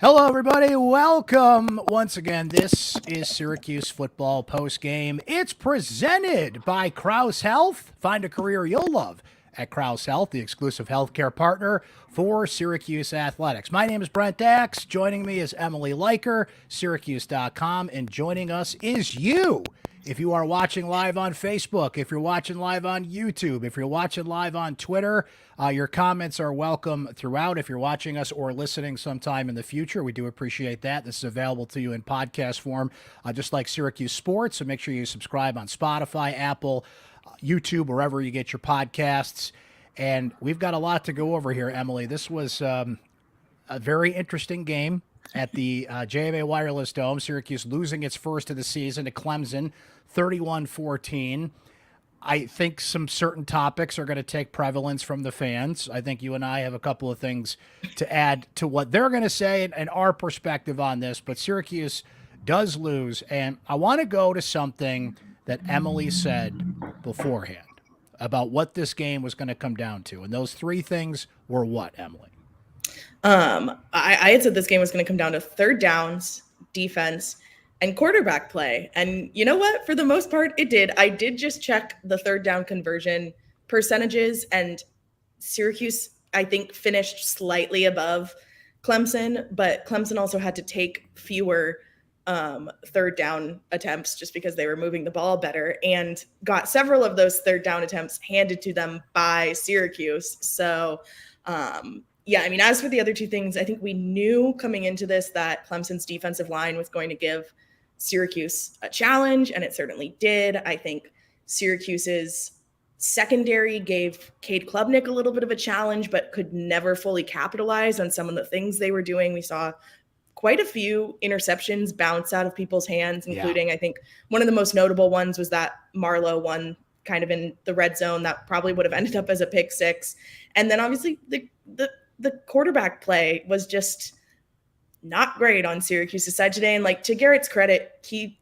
Hello, everybody. Welcome once again. This is Syracuse Football Postgame. It's presented by Krause Health. Find a career you'll love at Krause Health, the exclusive healthcare partner for Syracuse Athletics. My name is Brent Dax. Joining me is Emily Leiker, syracuse.com, and joining us is you. If you are watching live on Facebook, if you're watching live on YouTube, if you're watching live on Twitter, your comments are welcome throughout. If you're watching us or listening sometime in the future, we do appreciate that. This is available to you in podcast form, just like Syracuse Sports. So make sure you subscribe on Spotify, Apple, YouTube, wherever you get your podcasts. And we've got a lot to go over here, Emily. This was a very interesting game at the JMA Wireless Dome. Syracuse losing its first of the season to Clemson, 31-14. I think some certain topics are going to take prevalence from the fans. I think you and I have a couple of things to add to what they're going to say and our perspective on this. But Syracuse does lose, and I want to go to something that Emily said beforehand about what this game was going to come down to. And those three things were what, Emily? I had said this game was going to come down to third downs, defense, and quarterback play. And you know what? For the most part, it did. I did just check the third down conversion percentages, and Syracuse, I think, finished slightly above Clemson, but Clemson also had to take fewer third down attempts just because they were moving the ball better, and got several of those third down attempts handed to them by Syracuse. So, yeah, I mean, as for the other two things, I think we knew coming into this that Clemson's defensive line was going to give Syracuse a challenge, and it certainly did. I think Syracuse's secondary gave Cade Klubnik a little bit of a challenge, but could never fully capitalize on some of the things they were doing. We saw quite a few interceptions bounce out of people's hands, including, I think, one of the most notable ones was that Marlowe one kind of in the red zone that probably would have ended up as a pick six. And then obviously the quarterback play was just not great on Syracuse's side today. And like, to Garrett's credit, he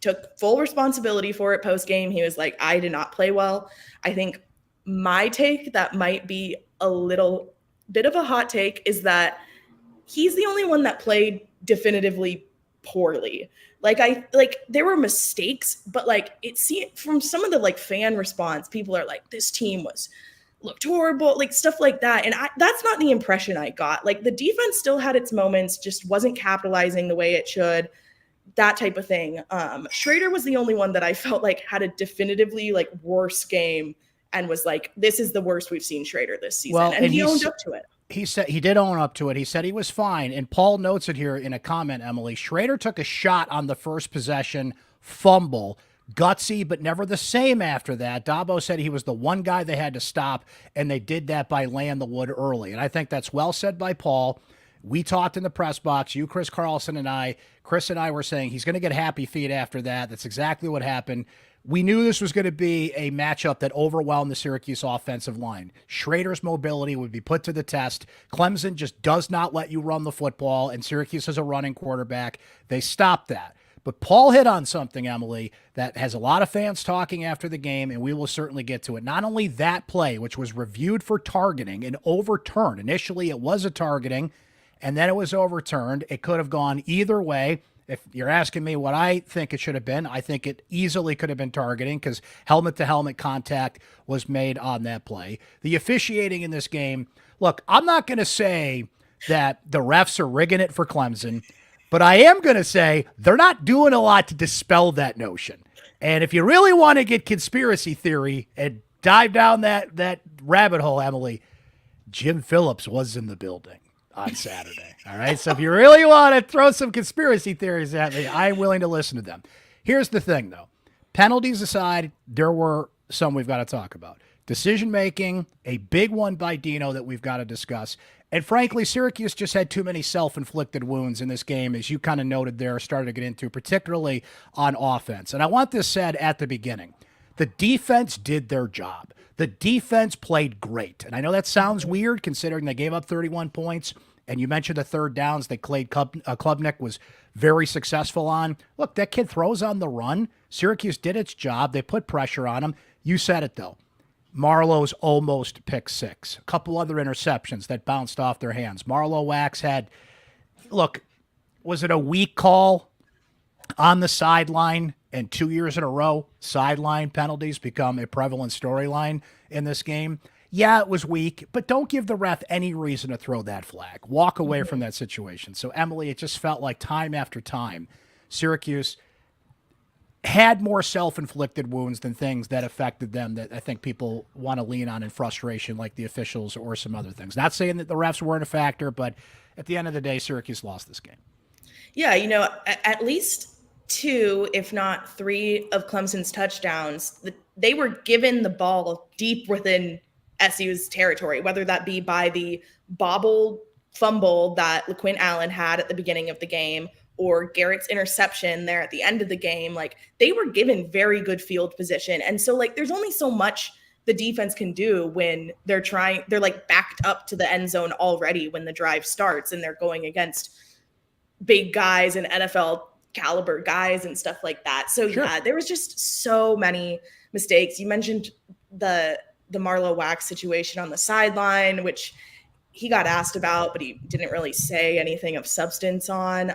took full responsibility for it post game. He was like, I did not play well. I think my take that might be a little bit of a hot take is that he's the only one that played definitively poorly. There were mistakes, but like it seemed from some of the like fan response, people are like, this team looked horrible, like stuff like that. And that's not the impression I got. Like the defense still had its moments, just wasn't capitalizing the way it should, that type of thing. Schrader was the only one that I felt like had a definitively like worse game and was like, this is the worst we've seen Schrader this season. Well, and he owned up to it. He said he did own up to it. He said he was fine. And Paul notes it here in a comment, Emily. Schrader took a shot on the first possession, fumble, gutsy, but never the same after that. Dabo said he was the one guy they had to stop, and they did that by laying the wood early. And I think that's well said by Paul. We talked in the press box, you, Chris Carlson, and I. Chris and I were saying he's going to get happy feet after that. That's exactly what happened. We knew this was going to be a matchup that overwhelmed the Syracuse offensive line. Schrader's mobility would be put to the test. Clemson just does not let you run the football, and Syracuse has a running quarterback. They stopped that. But Paul hit on something, Emily, that has a lot of fans talking after the game, and we will certainly get to it. Not only that play, which was reviewed for targeting and overturned. Initially, it was a targeting, and then it was overturned. It could have gone either way. If you're asking me what I think it should have been, I think it easily could have been targeting because helmet-to-helmet contact was made on that play. The officiating in this game, look, I'm not going to say that the refs are rigging it for Clemson, but I am going to say they're not doing a lot to dispel that notion. And if you really want to get conspiracy theory and dive down that rabbit hole, Emily, Jim Phillips was in the building on Saturday. All right. So if you really want to throw some conspiracy theories at me, I'm willing to listen to them. Here's the thing, though. Penalties aside, there were some we've got to talk about. Decision-making, a big one by Dino that we've got to discuss. And frankly, Syracuse just had too many self-inflicted wounds in this game, as you kind of noted there, started to get into, particularly on offense. And I want this said at the beginning. The defense did their job. The defense played great. And I know that sounds weird considering they gave up 31 points. And you mentioned the third downs that Klubnik was very successful on. Look, that kid throws on the run. Syracuse did its job. They put pressure on him. You said it, though. Marlowe's almost pick six. A couple other interceptions that bounced off their hands. Marlowe Wax had look, was it a weak call on the sideline, and 2 years in a row, sideline penalties become a prevalent storyline in this game? Yeah, it was weak, but don't give the ref any reason to throw that flag. Walk away from that situation. So, Emily, it just felt like time after time, Syracuse had more self-inflicted wounds than things that affected them that I think people want to lean on in frustration, like the officials or some other things. Not saying that the refs weren't a factor, but at the end of the day, Syracuse lost this game. Yeah, at least two, if not three, of Clemson's touchdowns, they were given the ball deep within SU's territory, whether that be by the bobble fumble that LaQuint Allen had at the beginning of the game or Garrett's interception there at the end of the game. Like, they were given very good field position. And so, like, there's only so much the defense can do when they're like backed up to the end zone already when the drive starts and they're going against big guys and NFL caliber guys and stuff like that. So Sure. Yeah, there was just so many mistakes. You mentioned the Marlo Wax situation on the sideline, which he got asked about, but he didn't really say anything of substance on.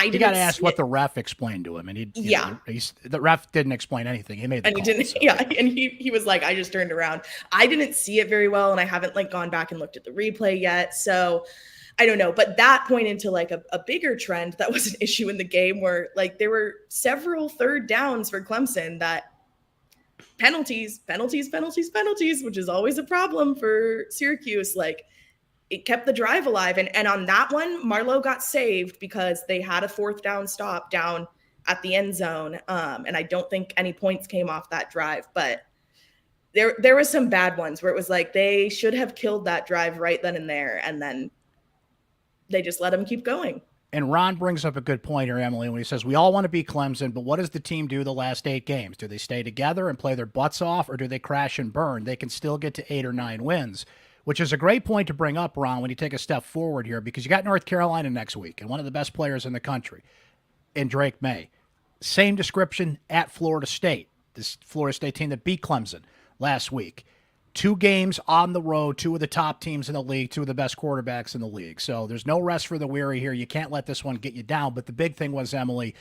He got asked what the ref explained to him, and the ref didn't explain anything. He made the call. And he was like, I just turned around. I didn't see it very well, and I haven't like gone back and looked at the replay yet. So I don't know, but that pointed to like a bigger trend that was an issue in the game where like there were several third downs for Clemson that penalties, which is always a problem for Syracuse. Like, it kept the drive alive. And on that one, Marlowe got saved because they had a fourth down stop down at the end zone. And I don't think any points came off that drive, but there was some bad ones where it was like they should have killed that drive right then and there. And then they just let him keep going. And Ron brings up a good point here, Emily, when he says, we all want to beat Clemson, but what does the team do the last 8 games? Do they stay together and play their butts off, or do they crash and burn? They can still get to 8 or 9 wins, which is a great point to bring up, Ron, when you take a step forward here, because you got North Carolina next week and one of the best players in the country in Drake May. Same description at Florida State, this Florida State team that beat Clemson last week. 2 games on the road, 2 of the top teams in the league, 2 of the best quarterbacks in the league. So there's no rest for the weary here. You can't let this one get you down. But the big thing was, Emily,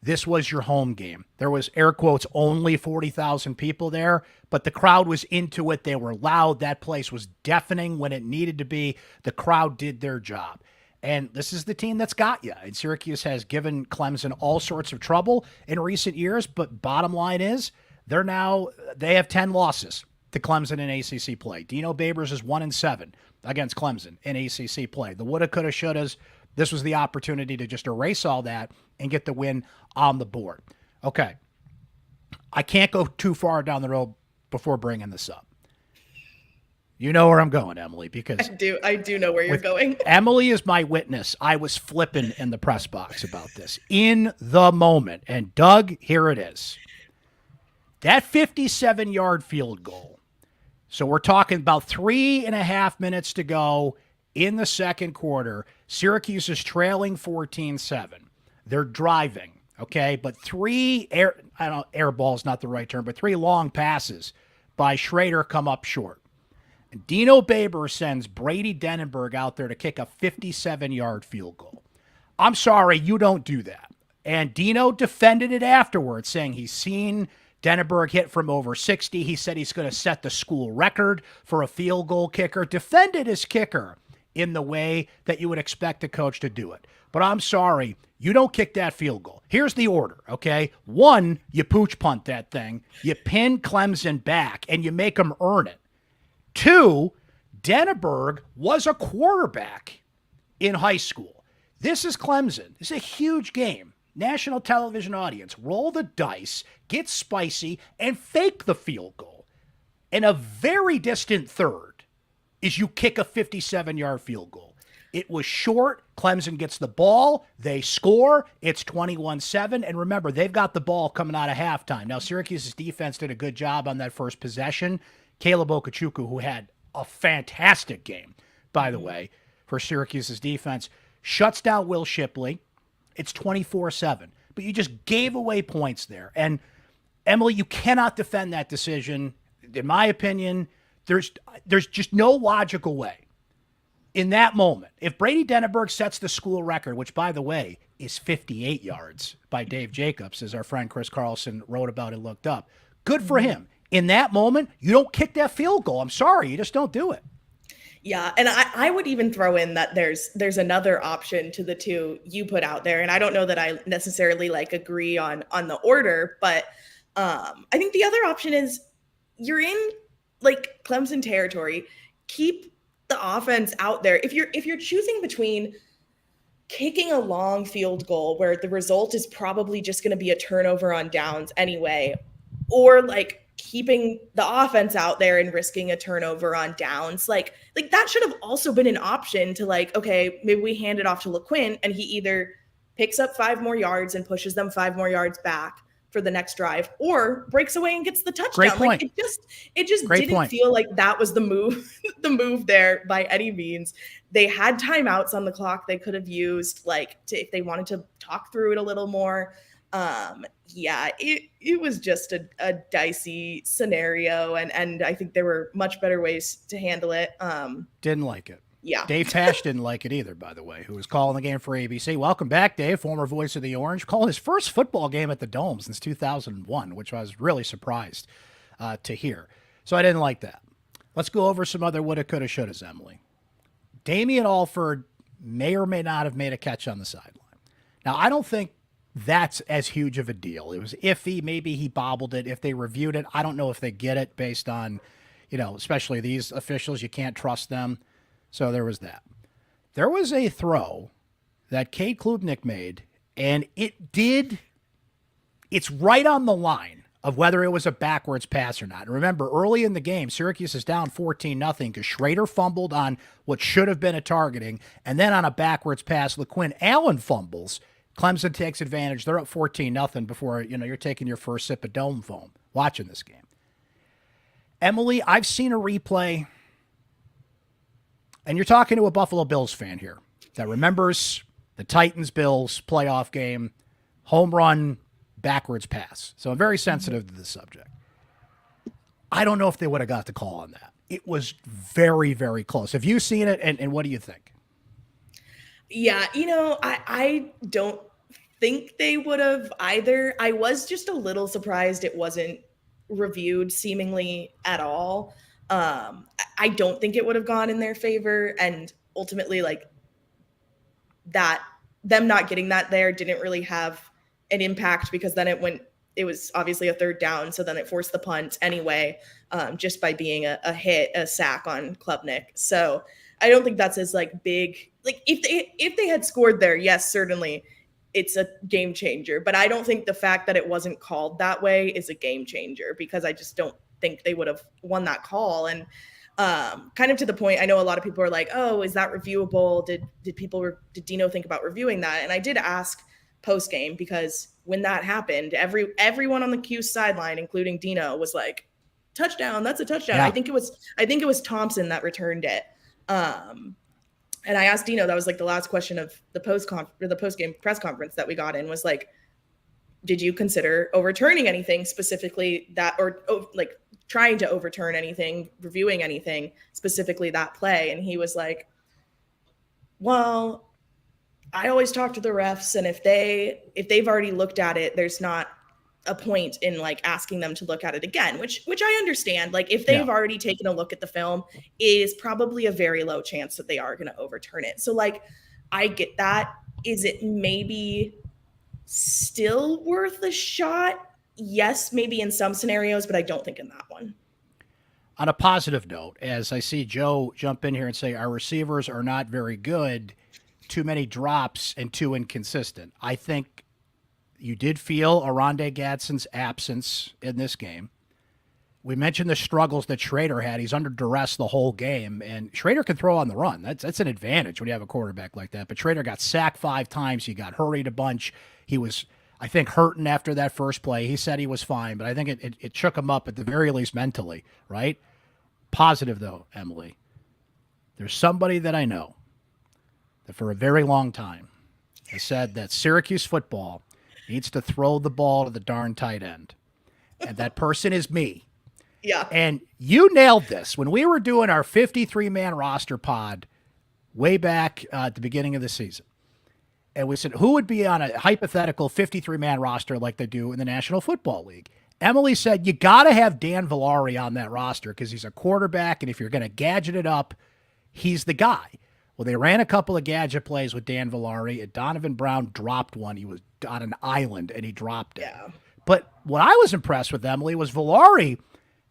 this was your home game. There was, air quotes, only 40,000 people there, but the crowd was into it. They were loud. That place was deafening when it needed to be. The crowd did their job. And this is the team that's got you. And Syracuse has given Clemson all sorts of trouble in recent years, but bottom line is they have 10 losses to Clemson in ACC play. Dino Babers is 1-7 against Clemson in ACC play. The woulda, coulda, shouldas. This was the opportunity to just erase all that and get the win on the board. Okay. I can't go too far down the road before bringing this up. You know where I'm going, Emily, because I do know where you're going. Emily is my witness. I was flipping in the press box about this in the moment. And Doug, here it is. That 57-yard field goal. So we're talking about 3.5 minutes to go in the second quarter. Syracuse is trailing 14-7. They're driving, okay? But 3 air ball is not the right term, but 3 long passes by Schrader come up short. And Dino Babers sends Brady Denenberg out there to kick a 57-yard field goal. I'm sorry, you don't do that. And Dino defended it afterwards, saying he's seen Denenberg hit from over 60. He said he's going to set the school record for a field goal kicker. Defended his kicker in the way that you would expect a coach to do it. But I'm sorry, you don't kick that field goal. Here's the order, okay? 1, you pooch punt that thing. You pin Clemson back, and you make them earn it. 2, Denenberg was a quarterback in high school. This is Clemson. This is a huge game. National television audience. Roll the dice, get spicy, and fake the field goal. And a very distant third is you kick a 57-yard field goal. It was short. Clemson gets the ball. They score. It's 21-7. And remember, they've got the ball coming out of halftime. Now, Syracuse's defense did a good job on that first possession. Caleb Okechukwu, who had a fantastic game, by the way, for Syracuse's defense, shuts down Will Shipley. It's 24-7. But you just gave away points there. And, Emily, you cannot defend that decision. In my opinion, there's just no logical way In that moment, if Brady Denneberg sets the school record, which, by the way, is 58 yards by Dave Jacobs, as our friend Chris Carlson wrote about and looked up, good for him. In that moment, you don't kick that field goal. I'm sorry, you just don't do it. Yeah, and I would even throw in that there's another option to the two you put out there, and I don't know that I necessarily like agree on the order, but I think the other option is you're in like Clemson territory. Keep the offense out there. If you're choosing between kicking a long field goal where the result is probably just going to be a turnover on downs anyway, or like keeping the offense out there and risking a turnover on downs, like that should have also been an option to like, okay, maybe we hand it off to LeQuint and he either picks up 5 more yards and pushes them 5 more yards back for the next drive, or breaks away and gets the touchdown. Great point. Like it just Great didn't point. feel like that was the move there by any means. They had timeouts on the clock they could have used, like if they wanted to talk through it a little more. Yeah, it was just a dicey scenario, and I think there were much better ways to handle it. Didn't like it. Yeah. Dave Tash didn't like it either, by the way, who was calling the game for ABC. Welcome back, Dave, former voice of the Orange, calling his first football game at the Dome since 2001, which I was really surprised to hear. So I didn't like that. Let's go over some other woulda, coulda, shouldas, Emily. Damian Alford may or may not have made a catch on the sideline. Now, I don't think that's as huge of a deal. It was iffy. Maybe he bobbled it. If they reviewed it, I don't know if they get it based on, especially these officials. You can't trust them. So there was that. There was a throw that Cade Klubnik made, and it's right on the line of whether it was a backwards pass or not. And remember, early in the game, Syracuse is down 14-0 because Schrader fumbled on what should have been a targeting, and then on a backwards pass, LeQuint Allen fumbles. Clemson takes advantage. They're up 14-0 before, you're taking your first sip of Dome foam watching this game. Emily, I've seen a replay. And you're talking to a Buffalo Bills fan here that remembers the Titans-Bills playoff game, home run, backwards pass. So I'm very sensitive to this subject. I don't know if they would have got the call on that. It was very, very close. Have you seen it, and what do you think? Yeah, I don't think they would have either. I was just a little surprised it wasn't reviewed seemingly at all. I don't think it would have gone in their favor, and ultimately, like that, them not getting that there didn't really have an impact because then it was obviously a third down, so then it forced the punt anyway, just by being a sack on Klubnik. So I don't think that's as like big. Like if they had scored there, yes, certainly it's a game changer. But I don't think the fact that it wasn't called that way is a game changer, because I just don't think they would have won that call. And kind of to the point, I know a lot of people are like, oh, is that reviewable? Did Dino think about reviewing that? And I did ask post game, because when that happened, everyone on the Q sideline, including Dino, was like, touchdown, that's a touchdown. Yeah. I think it was Thompson that returned it. And I asked Dino, that was like the last question of the post game press conference that we got in, was like, did you consider overturning anything specifically that, or like trying to overturn anything, reviewing anything, specifically that play? And he was like, well, I always talk to the refs, and if they've already looked at it, there's not a point in like asking them to look at it again, which I understand. Like if they've already taken a look at the film, is probably a very low chance that they are going to overturn it. So like, I get that. Is it maybe still worth a shot? Yes, maybe in some scenarios, but I don't think in that one. On a positive note, as I see Joe jump in here and say, our receivers are not very good, too many drops and too inconsistent. I think you did feel Oronde Gadsden's absence in this game. We mentioned the struggles that Schrader had. He's under duress the whole game, and Schrader can throw on the run. That's an advantage when you have a quarterback like that. But Schrader got sacked 5 times. He got hurried a bunch. He was, I think, hurting after that first play. He said he was fine, but I think it shook him up at the very least mentally, right? Positive, though, Emily. There's somebody that I know that for a very long time has said that Syracuse football needs to throw the ball to the darn tight end. And that person is me. Yeah. And you nailed this. When we were doing our 53-man roster pod way back at the beginning of the season. And we said, who would be on a hypothetical 53-man roster like they do in the National Football League? Emily said, you got to have Dan Villari on that roster because he's a quarterback, and if you're going to gadget it up, he's the guy. Well, they ran a couple of gadget plays with Dan Villari, and Donovan Brown dropped one. He was on an island, and he dropped it. Yeah. But what I was impressed with, Emily, was Villari,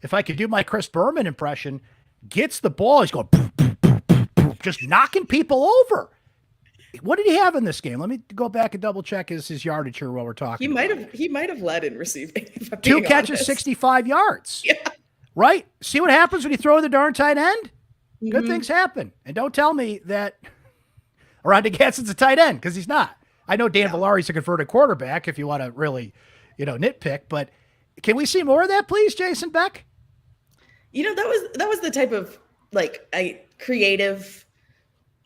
if I could do my Chris Berman impression, gets the ball. He's going, poof, poof, poof, poof, poof, just knocking people over. What did he have in this game? Let me go back and double check his yardage here while we're talking. He might have led in receiving. 2 catches, 65 yards. Yeah. Right? See what happens when you throw the darn tight end? Good things happen. And don't tell me that Rondé Gadsden's a tight end, because he's not. I know Dan Villari's a converted quarterback if you want to really, nitpick, but can we see more of that, please, Jason Beck? That was the type of a creative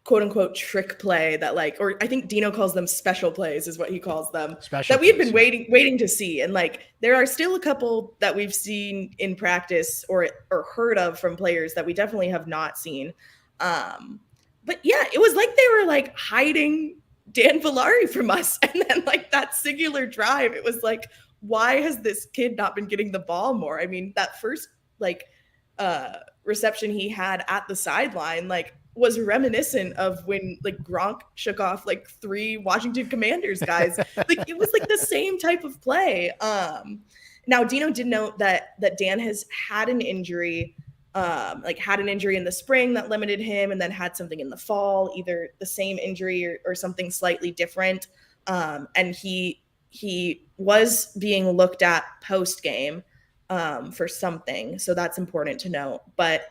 quote unquote trick play that or I think Dino calls them special plays is what he calls them, special that we had been waiting to see. And there are still a couple that we've seen in practice or heard of from players that we definitely have not seen. But yeah, it was like they were hiding Dan Villari from us. And then that singular drive, it was why has this kid not been getting the ball more? I mean, that first reception he had at the sideline, was reminiscent of when Gronk shook off 3 Washington Commanders guys. It was the same type of play. Now Dino did note that Dan has had an injury, had an injury in the spring that limited him, and then had something in the fall, either the same injury or something slightly different. And he was being looked at post game for something, so that's important to note. But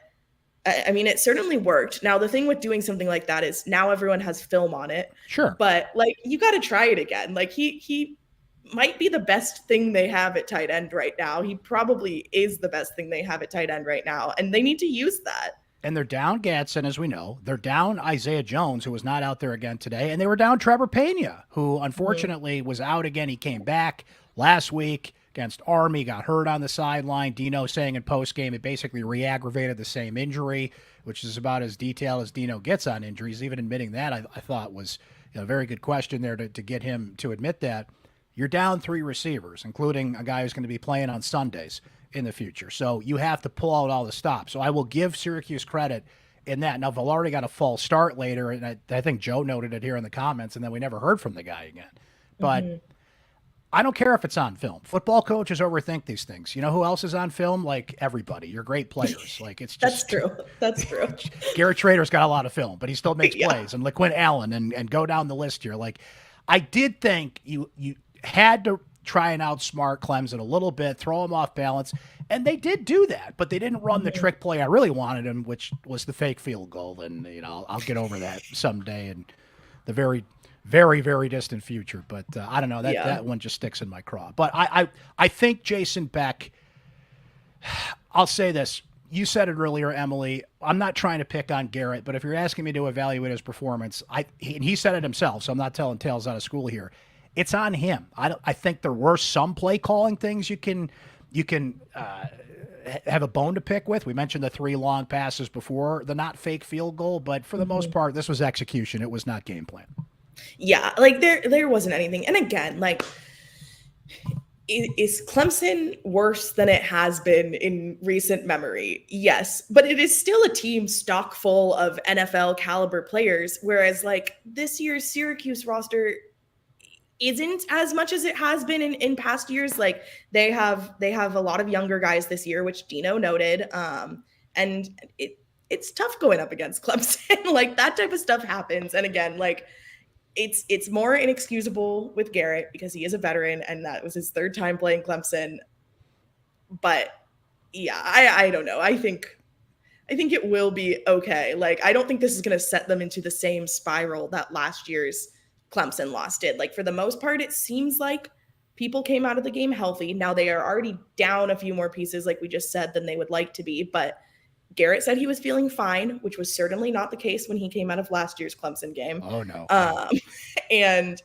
I mean, it certainly worked. Now, the thing with doing something like that is now everyone has film on it. Sure. But you got to try it again. He might be the best thing they have at tight end right now. He probably is the best thing they have at tight end right now. And they need to use that. And they're down Gadsden, as we know. They're down Isaiah Jones, who was not out there again today. And they were down Trevor Pena, who unfortunately was out again. He came back last week against Army, got hurt on the sideline. Dino saying in postgame it basically re-aggravated the same injury, which is about as detailed as Dino gets on injuries. Even admitting that, I thought was a very good question there to get him to admit that. You're down 3 receivers, including a guy who's going to be playing on Sundays in the future. So you have to pull out all the stops. So I will give Syracuse credit in that. Now, Villari got a false start later, and I think Joe noted it here in the comments, and then we never heard from the guy again. But I don't care if it's on film. Football coaches overthink these things. You know who else is on film? Everybody. You're great players. It's just That's true. That's true. Garrett Schrader's got a lot of film, but he still makes plays. And LaQuint Allen and go down the list here. I did think you had to try and outsmart Clemson a little bit, throw them off balance, and they did do that, but they didn't run the trick play I really wanted them, which was the fake field goal. And I'll get over that someday in the very, very, very distant future. But I don't know, that one just sticks in my craw. But I think Jason Beck, I'll say this. You said it earlier, Emily. I'm not trying to pick on Garrett, but if you're asking me to evaluate his performance, and he said it himself, so I'm not telling tales out of school here. It's on him. I think there were some play calling things you can have a bone to pick with. We mentioned the 3 long passes before the not fake field goal, but for the most part, this was execution. It was not game plan. Yeah, there wasn't anything. And again, is Clemson worse than it has been in recent memory? Yes, but it is still a team stock full of NFL caliber players, whereas this year's Syracuse roster isn't as much as it has been in past years. They have a lot of younger guys this year, which Dino noted. And it's tough going up against Clemson. That type of stuff happens. And again, it's more inexcusable with Garrett because he is a veteran and that was his 3rd time playing Clemson. But yeah, I don't know. I think it will be okay. I don't think this is going to set them into the same spiral that last year's Clemson loss did. For the most part, it seems like people came out of the game healthy. Now they are already down a few more pieces, like we just said, than they would like to be. But Garrett said he was feeling fine, which was certainly not the case when he came out of last year's Clemson game. Oh no. And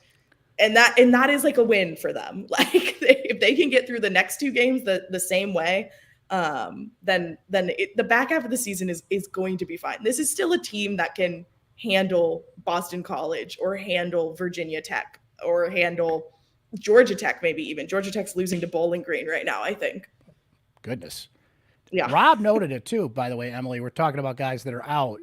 that is a win for them. If they can get through the next 2 games the same way, then the back half of the season is going to be fine. This is still a team that can handle Boston College or handle Virginia Tech or handle Georgia Tech, maybe even. Georgia Tech's losing to Bowling Green right now, I think. Goodness. Yeah. Rob noted it too, by the way, Emily. We're talking about guys that are out.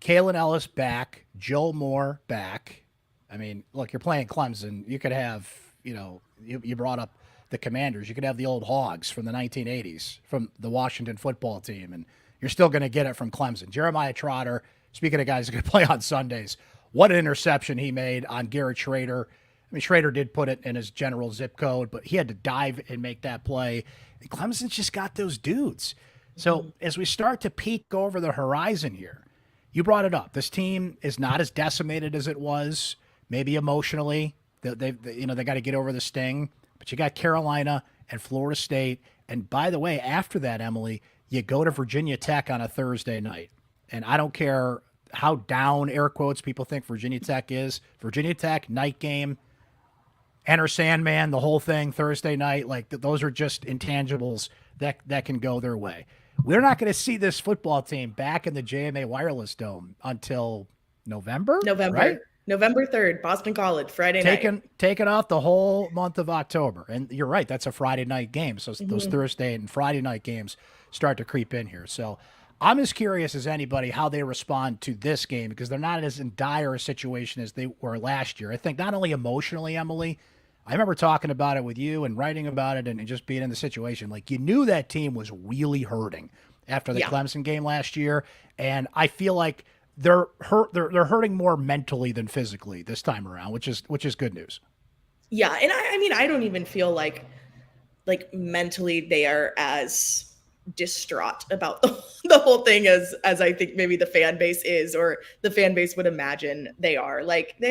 Kalen Ellis back, Joe Moore back. I mean, look, you're playing Clemson. You could have, you brought up the Commanders. You could have the old Hogs from the 1980s, from the Washington football team, and you're still going to get it from Clemson. Jeremiah Trotter, speaking of guys that could play on Sundays, what an interception he made on Garrett Schrader. I mean, Schrader did put it in his general zip code, but he had to dive and make that play. And Clemson's just got those dudes. So as we start to peek over the horizon here, you brought it up. This team is not as decimated as it was, maybe emotionally. They got to get over the sting. But you got Carolina and Florida State. And by the way, after that, Emily, you go to Virginia Tech on a Thursday night. And I don't care how down, air quotes, people think Virginia Tech is. Virginia Tech, night game, Enter Sandman, the whole thing, Thursday night. Like, those are just intangibles that can go their way. We're not going to see this football team back in the JMA Wireless Dome until November, right? November 3rd, Boston College, Friday night. Taken off the whole month of October. And you're right, that's a Friday night game. So those Thursday and Friday night games start to creep in here. So I'm as curious as anybody how they respond to this game, because they're not as in dire a situation as they were last year. I think not only emotionally, Emily, I remember talking about it with you and writing about it and just being in the situation. Like, you knew that team was really hurting after the Clemson game last year. And I feel like they're hurting more mentally than physically this time around, which is good news. Yeah. And I mean, I don't even feel like mentally they are as distraught about the whole thing as I think maybe the fan base is, or the fan base would imagine they are. Like,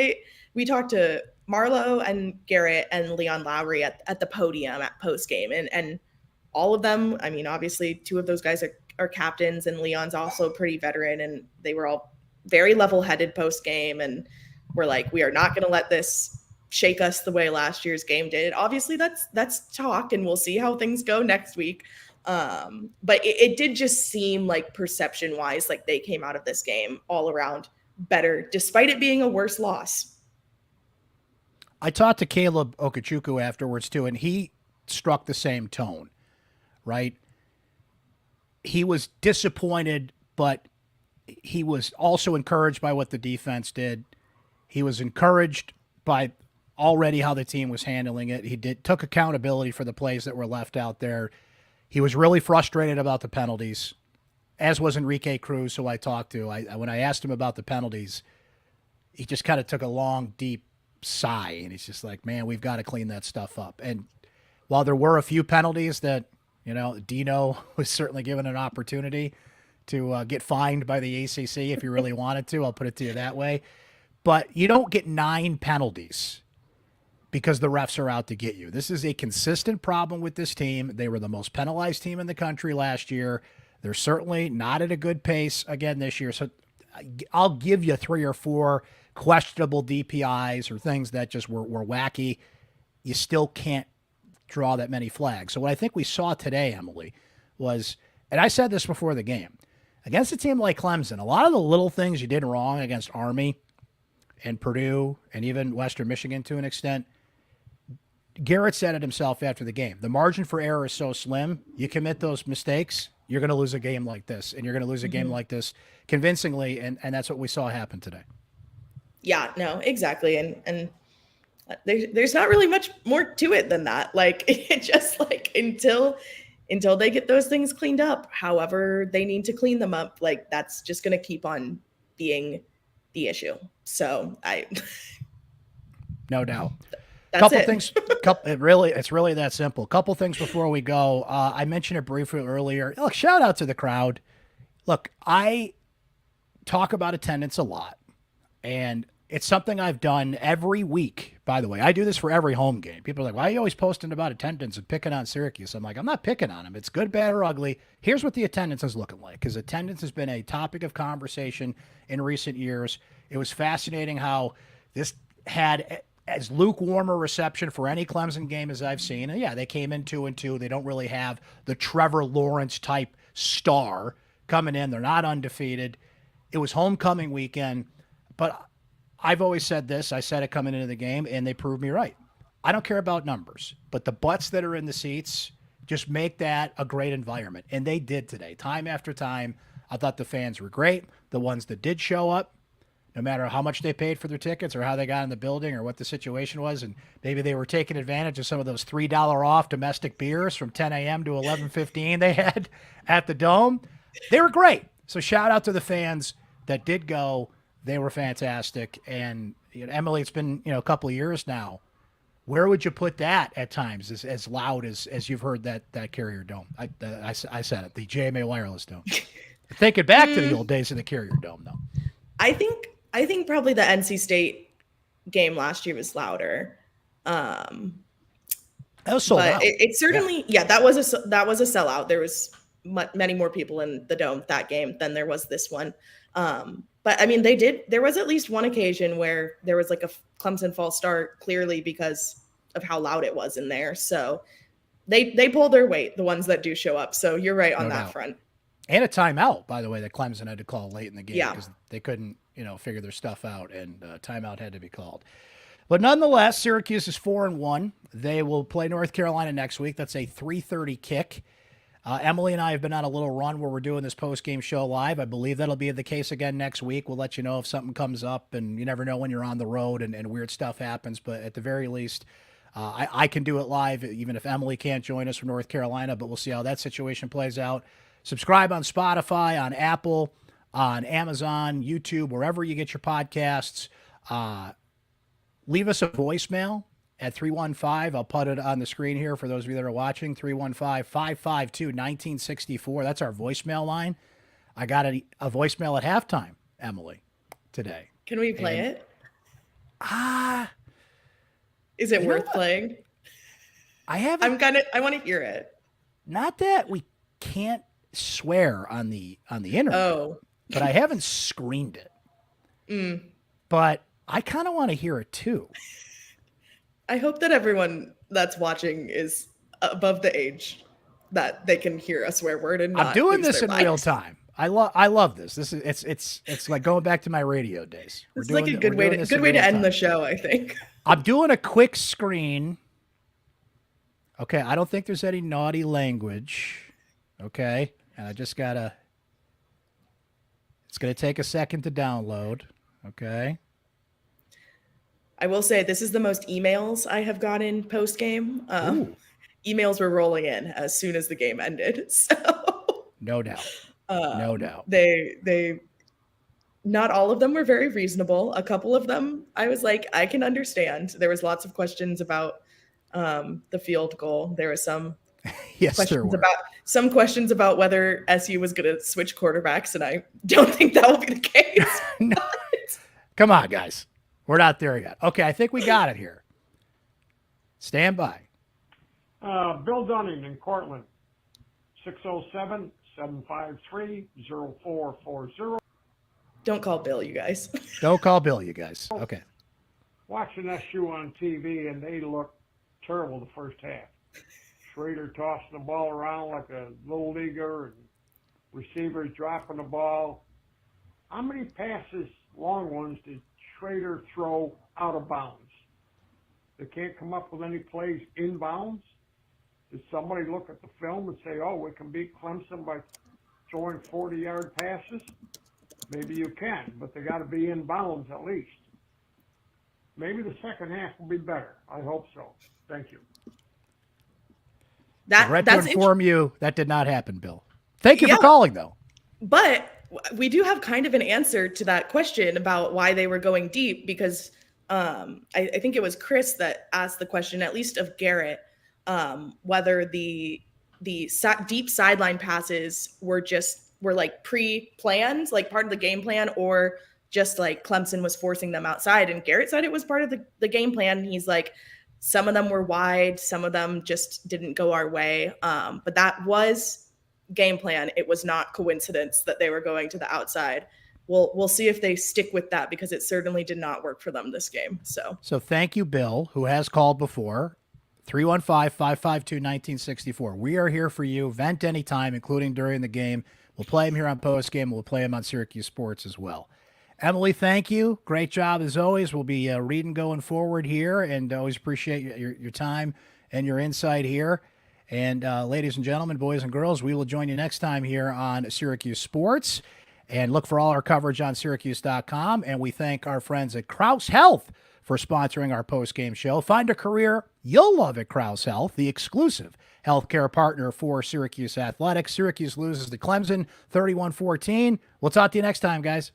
we talked to Marlo and Garrett and Leon Lowry at the podium at post game, and all of them, I mean, obviously 2 of those guys are captains, and Leon's also pretty veteran, and they were all very level-headed post game, and we're like, we are not going to let this shake us the way last year's game did. Obviously that's talk, and we'll see how things go next week. But it did just seem like, perception wise, like they came out of this game all around better, despite it being a worse loss. I talked to Caleb Okechukwu afterwards too, and he struck the same tone, right? He was disappointed, but he was also encouraged by what the defense did. He was encouraged by already how the team was handling it. He took accountability for the plays that were left out there. He was really frustrated about the penalties, as was Enrique Cruz, who I talked to. When I asked him about the penalties, he just kind of took a long, deep sigh, and he's just like, man, we've got to clean that stuff up. And while there were a few penalties that, Dino was certainly given an opportunity to get fined by the ACC if he really wanted to, I'll put it to you that way. But you don't get 9 penalties because the refs are out to get you. This is a consistent problem with this team. They were the most penalized team in the country last year. They're certainly not at a good pace again this year. So I'll give you 3 or 4 questionable DPIs or things that just were wacky. You still can't draw that many flags. So what I think we saw today, Emily, was, and I said this before the game, against a team like Clemson, a lot of the little things you did wrong against Army and Purdue and even Western Michigan to an extent, Garrett said it himself after the game. The margin for error is so slim. You commit those mistakes, you're going to lose a game like this, and you're going to lose a game like this convincingly, and that's what we saw happen today. Yeah, no, exactly. And there's not really much more to it than that. Like, it just, like, until they get those things cleaned up, however they need to clean them up, like, that's just going to keep on being the issue. So no doubt. That's it. Things. It's really that simple. Couple things before we go. I mentioned it briefly earlier. Look, shout out to the crowd. Look, I talk about attendance a lot, and it's something I've done every week, by the way. I do this for every home game. People are like, why are you always posting about attendance and picking on Syracuse? I'm like, I'm not picking on them. It's good, bad, or ugly. Here's what the attendance is looking like, because attendance has been a topic of conversation in recent years. It was fascinating how this had as lukewarm a reception for any Clemson game as I've seen. And yeah, they came in 2-2. They don't really have the Trevor Lawrence type star coming in. They're not undefeated. It was homecoming weekend. but I've always said this. I said it coming into the game, and they proved me right. I don't care about numbers, but the butts that are in the seats just make that a great environment. And they did today, time after time. I thought the fans were great. The ones that did show up, no matter how much they paid for their tickets or how they got in the building or what the situation was. And maybe they were taking advantage of some of those $3 off domestic beers from 10 a.m. to 11:15 they had at the Dome. They were great. So shout out to the fans that did go. They were fantastic. And Emily, it's been a couple of years now. Where would you put that at times as loud as you've heard that Carrier Dome? I said it, the JMA Wireless Dome. Thinking back to the old days of the Carrier Dome, though. I think probably the NC State game last year was louder. That was sold out. It certainly, that was a sellout. There was many more people in the Dome that game than there was this one. But I mean, there was at least one occasion where there was like a Clemson false start, clearly because of how loud it was in there. So they pull their weight, the ones that do show up. So you're right on that front. And a timeout, by the way, that Clemson had to call late in the game because they couldn't, figure their stuff out, and timeout had to be called. But nonetheless, Syracuse is 4-1. They will play North Carolina next week. That's a 3:30 kick. Emily and I have been on a little run where we're doing this post-game show live. I believe that'll be the case again next week. We'll let you know if something comes up, and you never know when you're on the road and weird stuff happens. But at the very least, I can do it live, even if Emily can't join us from North Carolina, but we'll see how that situation plays out. Subscribe on Spotify, on Apple, on Amazon, YouTube, wherever you get your podcasts. Leave us a voicemail at 315. I'll put it on the screen here for those of you that are watching. 315-552-1964. That's our voicemail line. I got a voicemail at halftime, Emily, today. Can we play it? Is it worth playing? I haven't. I want to hear it. Not that we can't swear on the internet, but I haven't screened it. But I kind of want to hear it too. I hope that everyone that's watching is above the age that they can hear a swear word and not I'm doing lose this their in minds. real time. I love this. This is it's like going back to my radio days. It's like a good way to end the show, I think. I'm doing a quick screen. Okay, I don't think there's any naughty language. Okay, and I just gotta. It's gonna take a second to download. Okay. I will say this is the most emails I have gotten post game. Emails were rolling in as soon as the game ended. So no doubt. No doubt. They not all of them were very reasonable. A couple of them I was like, I can understand. There was lots of questions about the field goal. There were some questions about whether SU was going to switch quarterbacks, and I don't think that will be the case. No. Come on, guys. We're not there yet. Okay, I think we got it here. Stand by. Bill Dunning in Cortland, 607-753-0440. Don't call Bill, you guys. Don't call Bill, you guys. Okay. Watching SU on TV, and they look terrible the first half. Schrader tossing the ball around like a little leaguer, and receivers dropping the ball. How many passes, long ones, did Schrader throw out of bounds? They can't come up with any plays in bounds? Did somebody look at the film and say, we can beat Clemson by throwing 40-yard passes? Maybe you can, but they got to be in bounds at least. Maybe the second half will be better. I hope so. Thank you. Regret to inform you that did not happen, Bill. Thank you for calling, though. But we do have kind of an answer to that question about why they were going deep, because I think it was Chris that asked the question, at least of Garrett, whether the deep sideline passes were like pre-planned, like part of the game plan, or just like Clemson was forcing them outside. And Garrett said it was part of the game plan. He's like, some of them were wide, some of them just didn't go our way. But that was game plan. It was not coincidence that they were going to the outside. We'll see if they stick with that, because it certainly did not work for them this game. So thank you, Bill, who has called before. 315-552-1964. We are here for you. Vent anytime, including during the game. We'll play him here on post game. We'll play him on Syracuse Sports as well. Emily, thank you. Great job as always. We'll be reading going forward here, and always appreciate your time and your insight here. And ladies and gentlemen, boys and girls, we will join you next time here on Syracuse Sports. And look for all our coverage on syracuse.com. And we thank our friends at Krause Health for sponsoring our post-game show. Find a career you'll love at Krause Health, the exclusive healthcare partner for Syracuse Athletics. Syracuse loses to Clemson 31-14. We'll talk to you next time, guys.